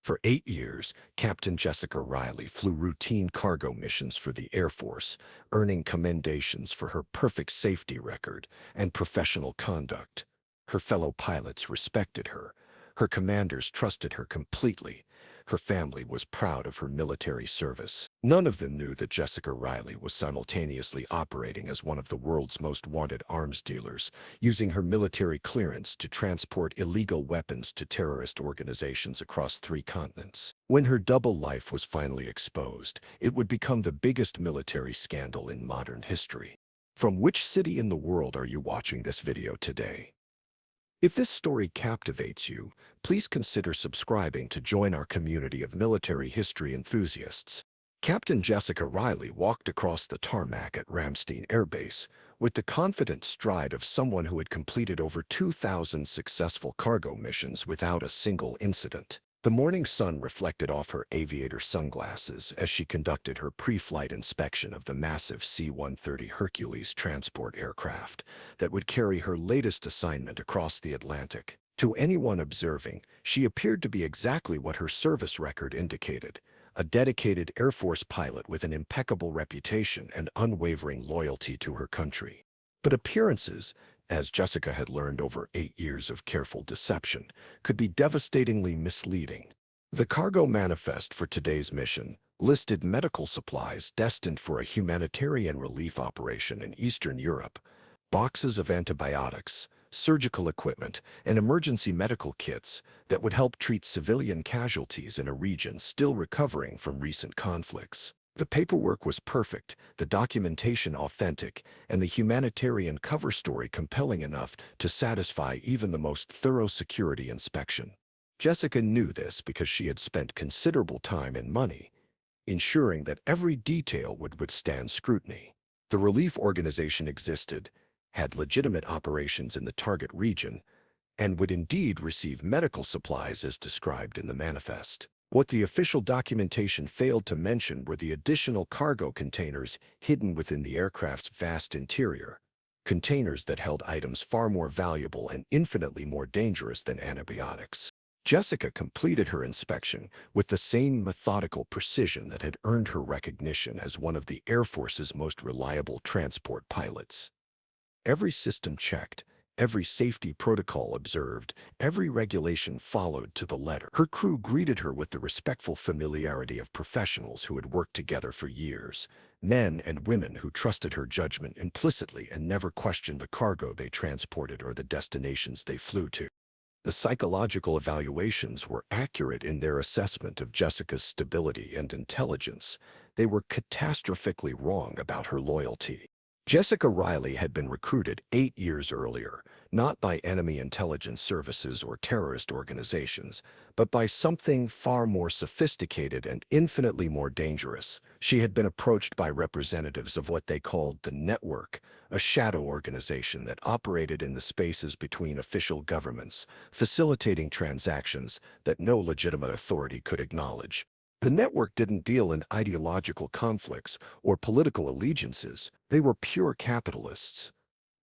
For 8 years, Captain Jessica Riley flew routine cargo missions for the Air Force, earning commendations for her perfect safety record and professional conduct. Her fellow pilots respected her. Her commanders trusted her completely. Her family was proud of her military service. None of them knew that Jessica Riley was simultaneously operating as one of the world's most wanted arms dealers, using her military clearance to transport illegal weapons to terrorist organizations across 3 continents. When her double life was finally exposed, it would become the biggest military scandal in modern history. From which city in the world are you watching this video today? If this story captivates you, please consider subscribing to join our community of military history enthusiasts. Captain Jessica Riley walked across the tarmac at Ramstein Air Base with the confident stride of someone who had completed over 2,000 successful cargo missions without a single incident. The morning sun reflected off her aviator sunglasses as she conducted her pre-flight inspection of the massive C-130 Hercules transport aircraft that would carry her latest assignment across the Atlantic. To anyone observing, she appeared to be exactly what her service record indicated: a dedicated Air Force pilot with an impeccable reputation and unwavering loyalty to her country. But appearances, as Jessica had learned over 8 years of careful deception, could be devastatingly misleading. The cargo manifest for today's mission listed medical supplies destined for a humanitarian relief operation in Eastern Europe, boxes of antibiotics, surgical equipment, and emergency medical kits that would help treat civilian casualties in a region still recovering from recent conflicts. The paperwork was perfect, the documentation authentic, and the humanitarian cover story compelling enough to satisfy even the most thorough security inspection. Jessica knew this because she had spent considerable time and money ensuring that every detail would withstand scrutiny. The relief organization existed, had legitimate operations in the target region, and would indeed receive medical supplies as described in the manifest. What the official documentation failed to mention were the additional cargo containers hidden within the aircraft's vast interior, containers that held items far more valuable and infinitely more dangerous than antibiotics. Jessica completed her inspection with the same methodical precision that had earned her recognition as one of the Air Force's most reliable transport pilots. Every system checked, every safety protocol observed, every regulation followed to the letter. Her crew greeted her with the respectful familiarity of professionals who had worked together for years, men and women who trusted her judgment implicitly and never questioned the cargo they transported or the destinations they flew to. The psychological evaluations were accurate in their assessment of Jessica's stability and intelligence. They were catastrophically wrong about her loyalty. Jessica Riley had been recruited 8 years earlier, not by enemy intelligence services or terrorist organizations, but by something far more sophisticated and infinitely more dangerous. She had been approached by representatives of what they called the Network, a shadow organization that operated in the spaces between official governments, facilitating transactions that no legitimate authority could acknowledge. The network didn't deal in ideological conflicts or political allegiances. They were pure capitalists.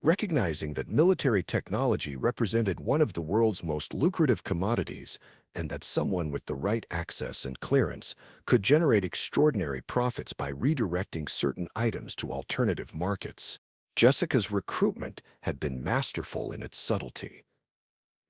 Recognizing that military technology represented one of the world's most lucrative commodities and that someone with the right access and clearance could generate extraordinary profits by redirecting certain items to alternative markets, Jessica's recruitment had been masterful in its subtlety.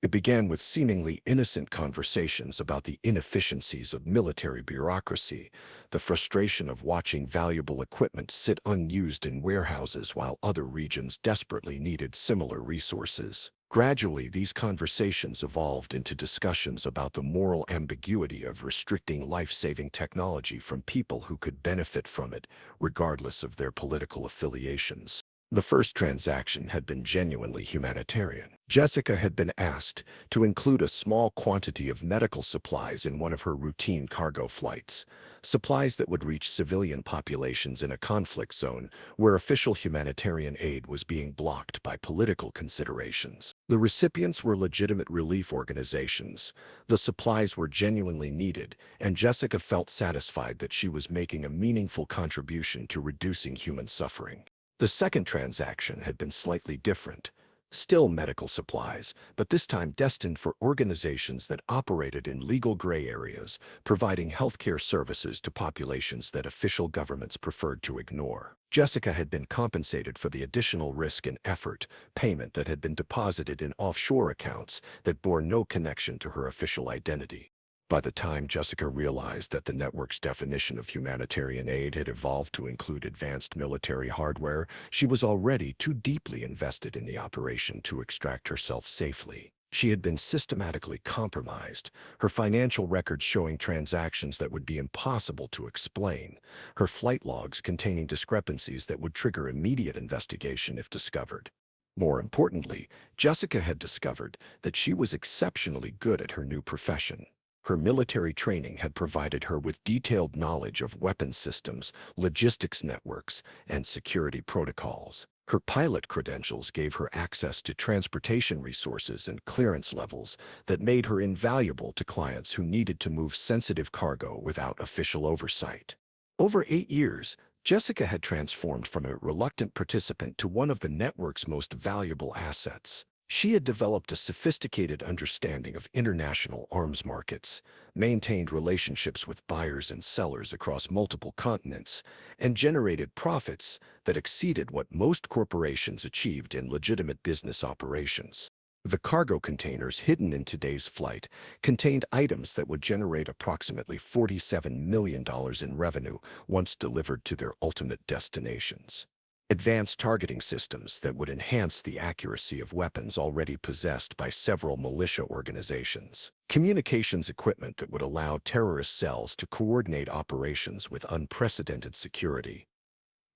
It began with seemingly innocent conversations about the inefficiencies of military bureaucracy, the frustration of watching valuable equipment sit unused in warehouses while other regions desperately needed similar resources. Gradually, these conversations evolved into discussions about the moral ambiguity of restricting life-saving technology from people who could benefit from it, regardless of their political affiliations. The first transaction had been genuinely humanitarian. Jessica had been asked to include a small quantity of medical supplies in one of her routine cargo flights, supplies that would reach civilian populations in a conflict zone where official humanitarian aid was being blocked by political considerations. The recipients were legitimate relief organizations. The supplies were genuinely needed, and Jessica felt satisfied that she was making a meaningful contribution to reducing human suffering. The second transaction had been slightly different. Still medical supplies, but this time destined for organizations that operated in legal gray areas, providing healthcare services to populations that official governments preferred to ignore. Jessica had been compensated for the additional risk and effort payment that had been deposited in offshore accounts that bore no connection to her official identity. By the time Jessica realized that the network's definition of humanitarian aid had evolved to include advanced military hardware, she was already too deeply invested in the operation to extract herself safely. She had been systematically compromised, her financial records showing transactions that would be impossible to explain, her flight logs containing discrepancies that would trigger immediate investigation if discovered. More importantly, Jessica had discovered that she was exceptionally good at her new profession. Her military training had provided her with detailed knowledge of weapons systems, logistics networks, and security protocols. Her pilot credentials gave her access to transportation resources and clearance levels that made her invaluable to clients who needed to move sensitive cargo without official oversight. Over 8 years, Jessica had transformed from a reluctant participant to one of the network's most valuable assets. She had developed a sophisticated understanding of international arms markets, maintained relationships with buyers and sellers across multiple continents, and generated profits that exceeded what most corporations achieved in legitimate business operations. The cargo containers hidden in today's flight contained items that would generate approximately $47 million in revenue once delivered to their ultimate destinations. Advanced targeting systems that would enhance the accuracy of weapons already possessed by several militia organizations. Communications equipment that would allow terrorist cells to coordinate operations with unprecedented security.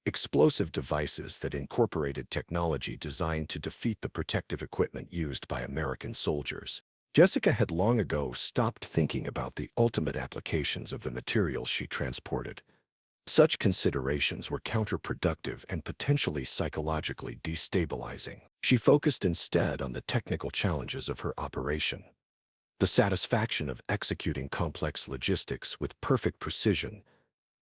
Explosive devices that incorporated technology designed to defeat the protective equipment used by American soldiers. Jessica had long ago stopped thinking about the ultimate applications of the materials she transported. Such considerations were counterproductive and potentially psychologically destabilizing. She focused instead on the technical challenges of her operation. The satisfaction of executing complex logistics with perfect precision,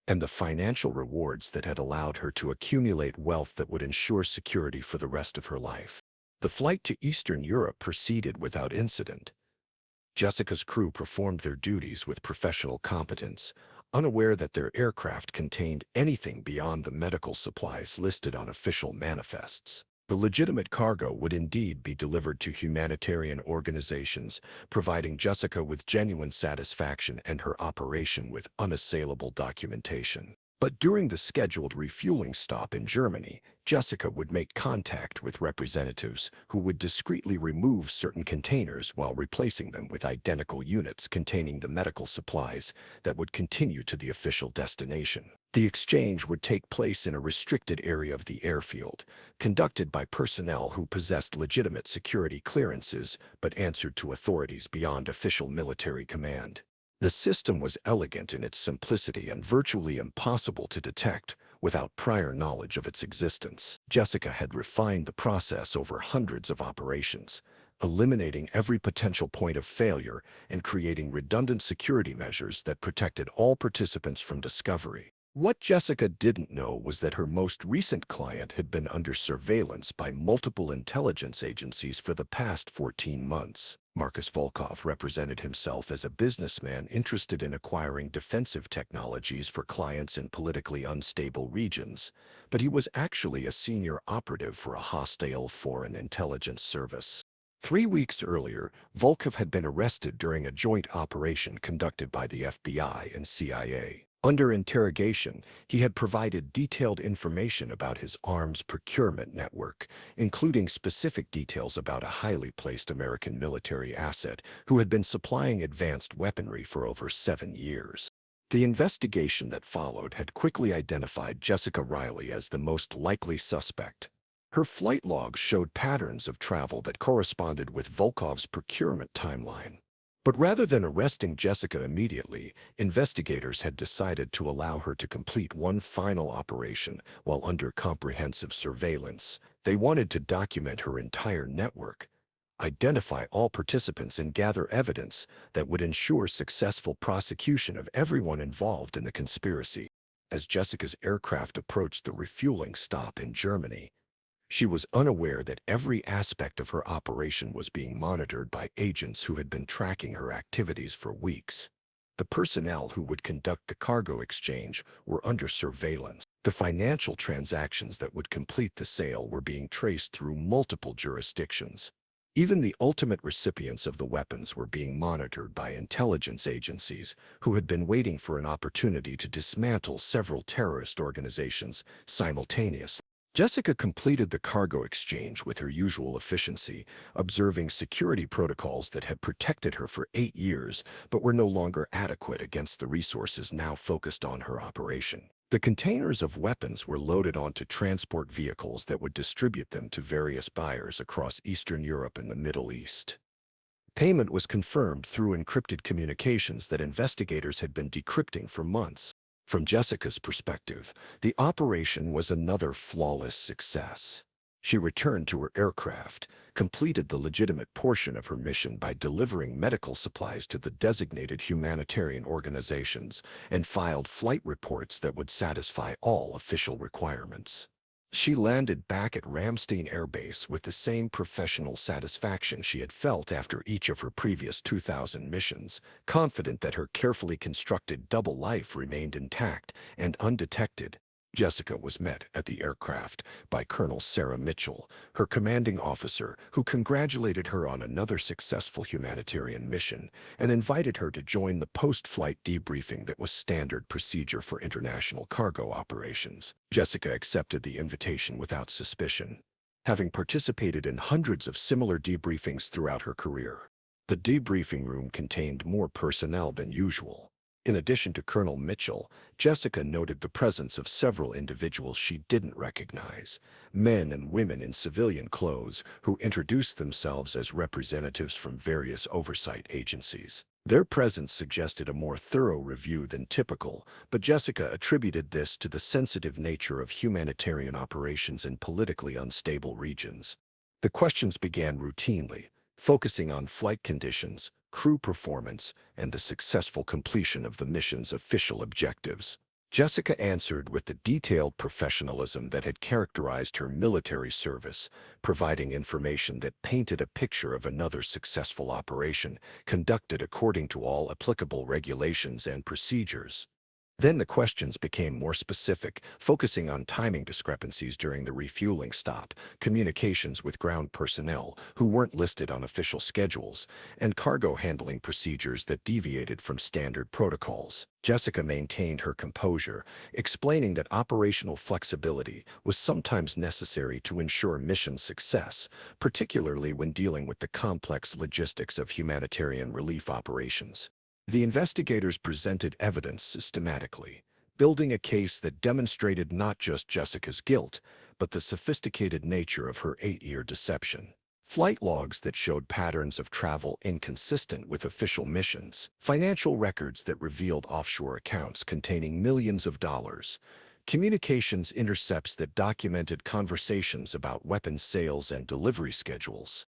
and the financial rewards that had allowed her to accumulate wealth that would ensure security for the rest of her life. The flight to Eastern Europe proceeded without incident. Jessica's crew performed their duties with professional competence, unaware that their aircraft contained anything beyond the medical supplies listed on official manifests. The legitimate cargo would indeed be delivered to humanitarian organizations, providing Jessica with genuine satisfaction and her operation with unassailable documentation. But during the scheduled refueling stop in Germany, Jessica would make contact with representatives who would discreetly remove certain containers while replacing them with identical units containing the medical supplies that would continue to the official destination. The exchange would take place in a restricted area of the airfield, conducted by personnel who possessed legitimate security clearances but answered to authorities beyond official military command. The system was elegant in its simplicity and virtually impossible to detect without prior knowledge of its existence. Jessica had refined the process over hundreds of operations, eliminating every potential point of failure and creating redundant security measures that protected all participants from discovery. What Jessica didn't know was that her most recent client had been under surveillance by multiple intelligence agencies for the past 14 months. Markus Volkov represented himself as a businessman interested in acquiring defensive technologies for clients in politically unstable regions, but he was actually a senior operative for a hostile foreign intelligence service. 3 weeks earlier, Volkov had been arrested during a joint operation conducted by the FBI and CIA. Under interrogation, he had provided detailed information about his arms procurement network, including specific details about a highly placed American military asset who had been supplying advanced weaponry for over 7 years. The investigation that followed had quickly identified Jessica Riley as the most likely suspect. Her flight logs showed patterns of travel that corresponded with Volkov's procurement timeline. But rather than arresting Jessica immediately, investigators had decided to allow her to complete one final operation while under comprehensive surveillance. They wanted to document her entire network, identify all participants, and gather evidence that would ensure successful prosecution of everyone involved in the conspiracy. As Jessica's aircraft approached the refueling stop in Germany, She was unaware that every aspect of her operation was being monitored by agents who had been tracking her activities for weeks. The personnel who would conduct the cargo exchange were under surveillance. The financial transactions that would complete the sale were being traced through multiple jurisdictions. Even the ultimate recipients of the weapons were being monitored by intelligence agencies who had been waiting for an opportunity to dismantle several terrorist organizations simultaneously. Jessica completed the cargo exchange with her usual efficiency, observing security protocols that had protected her for 8 years but were no longer adequate against the resources now focused on her operation. The containers of weapons were loaded onto transport vehicles that would distribute them to various buyers across Eastern Europe and the Middle East. Payment was confirmed through encrypted communications that investigators had been decrypting for months. From Jessica's perspective, the operation was another flawless success. She returned to her aircraft, completed the legitimate portion of her mission by delivering medical supplies to the designated humanitarian organizations, and filed flight reports that would satisfy all official requirements. She landed back at Ramstein Air Base with the same professional satisfaction she had felt after each of her previous 2,000 missions, confident that her carefully constructed double life remained intact and undetected. Jessica was met at the aircraft by Colonel Sarah Mitchell, her commanding officer, who congratulated her on another successful humanitarian mission and invited her to join the post-flight debriefing that was standard procedure for international cargo operations. Jessica accepted the invitation without suspicion, having participated in hundreds of similar debriefings throughout her career. The debriefing room contained more personnel than usual. In addition to Colonel Mitchell, Jessica noted the presence of several individuals she didn't recognize, men and women in civilian clothes who introduced themselves as representatives from various oversight agencies. Their presence suggested a more thorough review than typical, but Jessica attributed this to the sensitive nature of humanitarian operations in politically unstable regions. The questions began routinely, focusing on flight conditions, crew performance, and the successful completion of the mission's official objectives. Jessica answered with the detailed professionalism that had characterized her military service, providing information that painted a picture of another successful operation conducted according to all applicable regulations and procedures. Then the questions became more specific, focusing on timing discrepancies during the refueling stop, communications with ground personnel who weren't listed on official schedules, and cargo handling procedures that deviated from standard protocols. Jessica maintained her composure, explaining that operational flexibility was sometimes necessary to ensure mission success, particularly when dealing with the complex logistics of humanitarian relief operations. The investigators presented evidence systematically, building a case that demonstrated not just Jessica's guilt, but the sophisticated nature of her 8-year deception. Flight logs that showed patterns of travel inconsistent with official missions, financial records that revealed offshore accounts containing millions of dollars, communications intercepts that documented conversations about weapons sales and delivery schedules.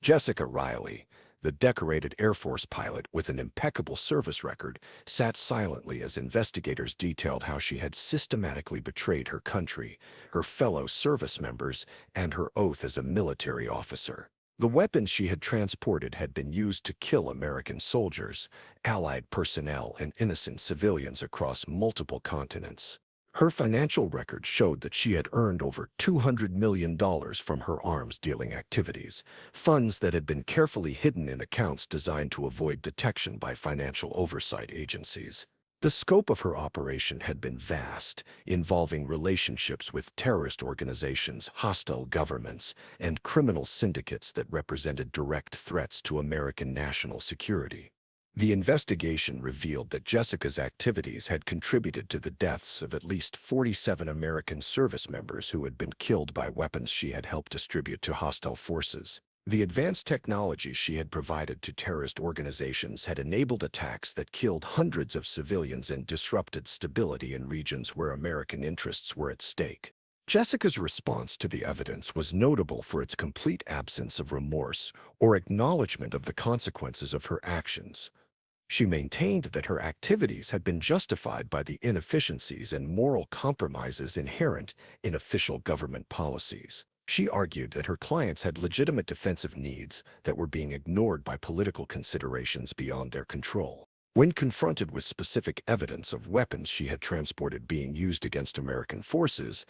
Jessica Riley, the decorated Air Force pilot with an impeccable service record, sat silently as investigators detailed how she had systematically betrayed her country, her fellow service members, and her oath as a military officer. The weapons she had transported had been used to kill American soldiers, Allied personnel, and innocent civilians across multiple continents. Her financial record showed that she had earned over $200 million from her arms dealing activities, funds that had been carefully hidden in accounts designed to avoid detection by financial oversight agencies. The scope of her operation had been vast, involving relationships with terrorist organizations, hostile governments, and criminal syndicates that represented direct threats to American national security. The investigation revealed that Jessica's activities had contributed to the deaths of at least 47 American service members who had been killed by weapons she had helped distribute to hostile forces. The advanced technology she had provided to terrorist organizations had enabled attacks that killed hundreds of civilians and disrupted stability in regions where American interests were at stake. Jessica's response to the evidence was notable for its complete absence of remorse or acknowledgement of the consequences of her actions. She maintained that her activities had been justified by the inefficiencies and moral compromises inherent in official government policies. She argued that her clients had legitimate defensive needs that were being ignored by political considerations beyond their control. When confronted with specific evidence of weapons she had transported being used against American forces,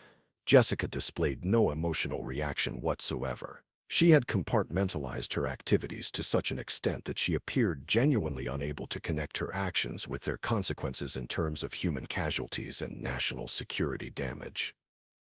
Jessica displayed no emotional reaction whatsoever. She had compartmentalized her activities to such an extent that she appeared genuinely unable to connect her actions with their consequences in terms of human casualties and national security damage.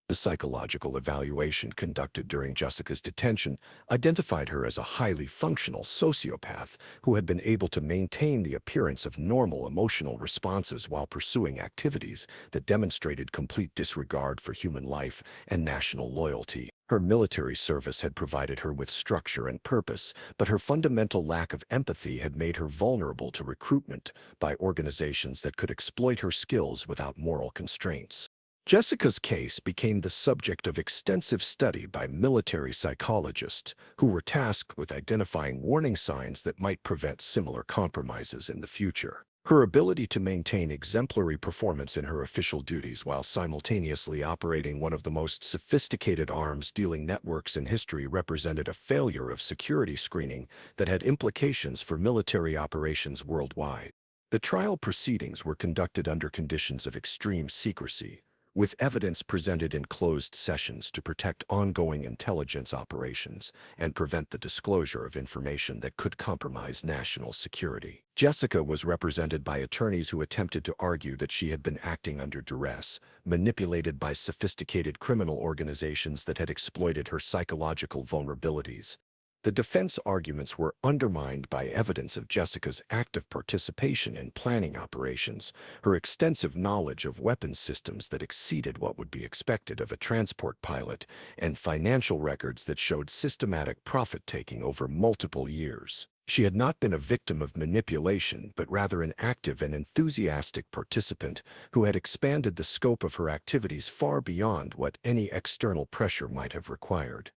The psychological evaluation conducted during Jessica's detention identified her as a highly functional sociopath who had been able to maintain the appearance of normal emotional responses while pursuing activities that demonstrated complete disregard for human life and national loyalty. Her military service had provided her with structure and purpose, but her fundamental lack of empathy had made her vulnerable to recruitment by organizations that could exploit her skills without moral constraints. Jessica's case became the subject of extensive study by military psychologists who were tasked with identifying warning signs that might prevent similar compromises in the future. Her ability to maintain exemplary performance in her official duties while simultaneously operating one of the most sophisticated arms-dealing networks in history represented a failure of security screening that had implications for military operations worldwide. The trial proceedings were conducted under conditions of extreme secrecy, with evidence presented in closed sessions to protect ongoing intelligence operations and prevent the disclosure of information that could compromise national security. Jessica was represented by attorneys who attempted to argue that she had been acting under duress, manipulated by sophisticated criminal organizations that had exploited her psychological vulnerabilities. The defense arguments were undermined by evidence of Jessica's active participation in planning operations, her extensive knowledge of weapons systems that exceeded what would be expected of a transport pilot, and financial records that showed systematic profit-taking over multiple years. She had not been a victim of manipulation, but rather an active and enthusiastic participant who had expanded the scope of her activities far beyond what any external pressure might have required.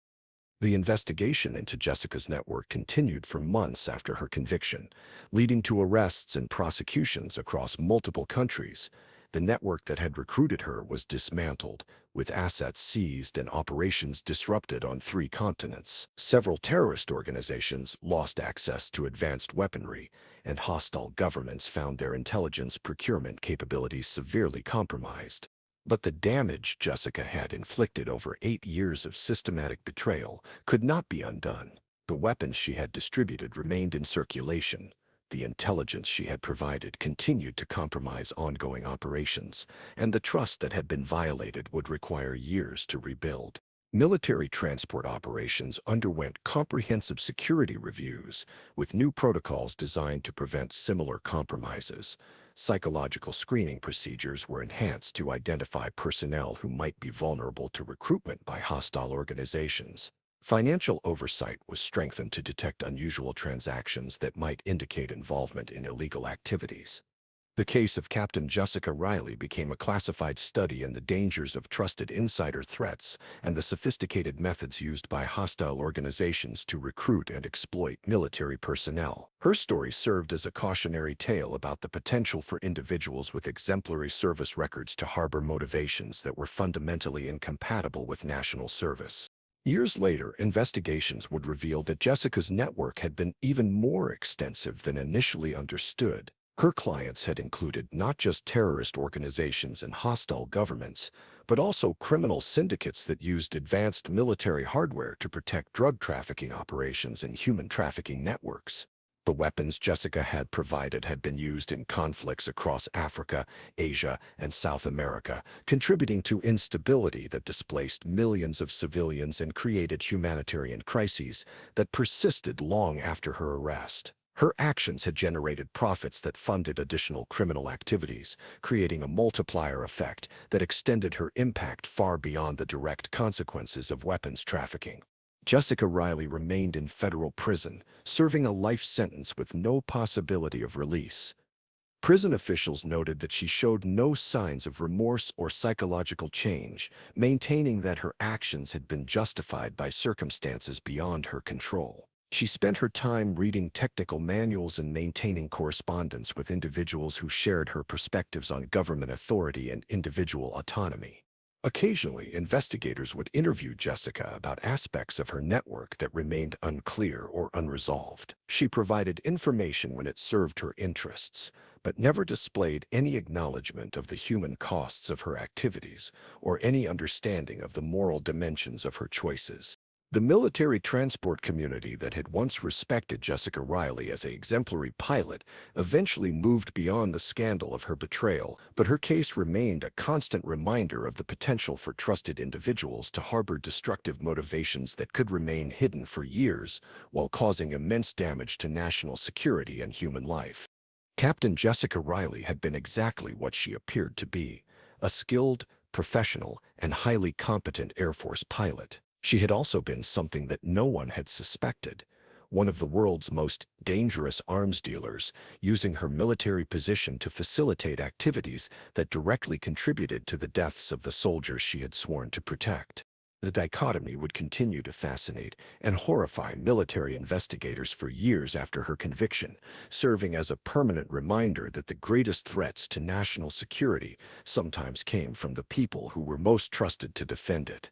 The investigation into Jessica's network continued for months after her conviction, leading to arrests and prosecutions across multiple countries. The network that had recruited her was dismantled, with assets seized and operations disrupted on 3 continents. Several terrorist organizations lost access to advanced weaponry, and hostile governments found their intelligence procurement capabilities severely compromised. But the damage Jessica had inflicted over 8 years of systematic betrayal could not be undone. The weapons she had distributed remained in circulation. The intelligence she had provided continued to compromise ongoing operations, and the trust that had been violated would require years to rebuild. Military transport operations underwent comprehensive security reviews, with new protocols designed to prevent similar compromises. Psychological screening procedures were enhanced to identify personnel who might be vulnerable to recruitment by hostile organizations. Financial oversight was strengthened to detect unusual transactions that might indicate involvement in illegal activities. The case of Captain Jessica Riley became a classified study in the dangers of trusted insider threats and the sophisticated methods used by hostile organizations to recruit and exploit military personnel. Her story served as a cautionary tale about the potential for individuals with exemplary service records to harbor motivations that were fundamentally incompatible with national service. Years later, investigations would reveal that Jessica's network had been even more extensive than initially understood. Her clients had included not just terrorist organizations and hostile governments, but also criminal syndicates that used advanced military hardware to protect drug trafficking operations and human trafficking networks. The weapons Jessica had provided had been used in conflicts across Africa, Asia, and South America, contributing to instability that displaced millions of civilians and created humanitarian crises that persisted long after her arrest. Her actions had generated profits that funded additional criminal activities, creating a multiplier effect that extended her impact far beyond the direct consequences of weapons trafficking. Jessica Riley remained in federal prison, serving a life sentence with no possibility of release. Prison officials noted that she showed no signs of remorse or psychological change, maintaining that her actions had been justified by circumstances beyond her control. She spent her time reading technical manuals and maintaining correspondence with individuals who shared her perspectives on government authority and individual autonomy. Occasionally, investigators would interview Jessica about aspects of her network that remained unclear or unresolved. She provided information when it served her interests, but never displayed any acknowledgement of the human costs of her activities or any understanding of the moral dimensions of her choices. The military transport community that had once respected Jessica Riley as an exemplary pilot eventually moved beyond the scandal of her betrayal, but her case remained a constant reminder of the potential for trusted individuals to harbor destructive motivations that could remain hidden for years while causing immense damage to national security and human life. Captain Jessica Riley had been exactly what she appeared to be, a skilled, professional, and highly competent Air Force pilot. She had also been something that no one had suspected, one of the world's most dangerous arms dealers, using her military position to facilitate activities that directly contributed to the deaths of the soldiers she had sworn to protect. The dichotomy would continue to fascinate and horrify military investigators for years after her conviction, serving as a permanent reminder that the greatest threats to national security sometimes came from the people who were most trusted to defend it.